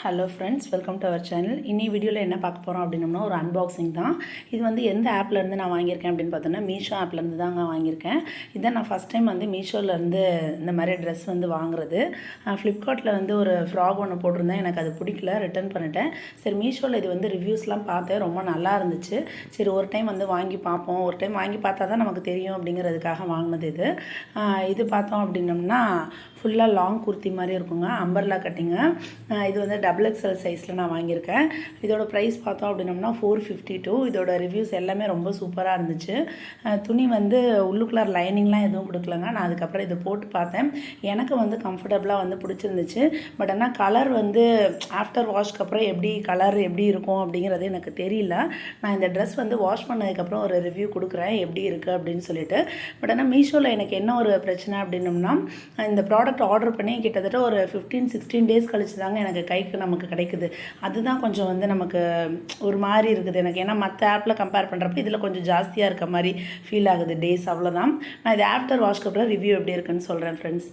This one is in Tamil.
Hello friends, welcome to our channel. இன்னி வீடியோவில் என்ன பார்க்க போகிறோம் அப்படின்னோம்னா ஒரு அன்பாக்சிங் தான். இது வந்து எந்த ஆப்லேருந்து நான் வாங்கியிருக்கேன் அப்படின்னு பார்த்தோன்னா மீஷோ ஆப்லேருந்து தாங்க வாங்கியிருக்கேன். இதான் நான் ஃபஸ்ட் டைம் வந்து மீஷோலேருந்து இந்த மாதிரி ட்ரெஸ் வந்து வாங்குறது. ஃப்ளிப்கார்ட்டில் வந்து ஒரு ஃப்ராக் ஒன்று போட்டிருந்தேன், எனக்கு அது பிடிக்கல, ரிட்டர்ன் பண்ணிட்டேன். சரி, மீஷோவில் இது வந்து ரிவ்யூஸ்லாம் பார்த்தேன், ரொம்ப நல்லா இருந்துச்சு. சரி, ஒரு டைம் வந்து வாங்கி பார்ப்போம், ஒரு டைம் வாங்கி பார்த்தா தான் நமக்கு தெரியும் அப்படிங்கிறதுக்காக வாங்கினது இது. இது பார்த்தோம் அப்படின்னோம்னா ஃபுல்லாக லாங் குர்த்தி மாதிரி இருக்குங்க, அம்பர்லா கட்டிங்க. இது வந்து XXL சைஸில் நான் வாங்கியிருக்கேன். இதோட ப்ரைஸ் பார்த்தோம் அப்படின்னோம்னா 452. இதோட ரிவ்யூஸ் எல்லாமே ரொம்ப சூப்பராக இருந்துச்சு. துணி வந்து உள்ளுக்குள்ளார் லைனிங்லாம் எதுவும் கொடுக்கலங்க. நான் அதுக்கப்புறம் இதை போட்டு பார்த்தேன், எனக்கு வந்து கம்ஃபர்டபுளாக வந்து பிடிச்சிருந்துச்சு. பட் ஆனால் கலர் வந்து ஆஃப்டர் வாஷ்க்கு அப்புறம் கலர் எப்படி இருக்கும் அப்படிங்கிறது எனக்கு தெரியல. நான் இந்த ட்ரெஸ் வந்து வாஷ் பண்ணதுக்கப்புறம் ஒரு ரிவ்யூ கொடுக்குறேன் எப்படி இருக்குது அப்படின்னு சொல்லிட்டு. பட் ஆனால் மீஷோவில் எனக்கு என்ன ஒரு பிரச்சனை அப்படின்னோம்னா, இந்த ப்ராடக்ட் ஆர்டர் பண்ணி கிட்டத்தட்ட ஒரு 15-16 டேஸ் கழிச்சு தாங்க எனக்கு கைக்கு நமக்கு கிடைக்குது. அதுதான் கொஞ்சம் வந்து நமக்கு ஒரு மாதிரி இருக்குது எனக்கு. ஏன்னா மற்ற ஆப்பில் கம்பேர் பண்ணுறப்ப இதில் கொஞ்சம் ஜாஸ்தியாக இருக்க மாதிரி ஃபீல் ஆகுது டேஸ், அவ்வளோதான். நான் இது ஆஃப்டர் வாஷ்க்கு அப்புறம் ரிவ்யூ எப்படி இருக்குன்னு சொல்கிறேன் ஃப்ரெண்ட்ஸ்.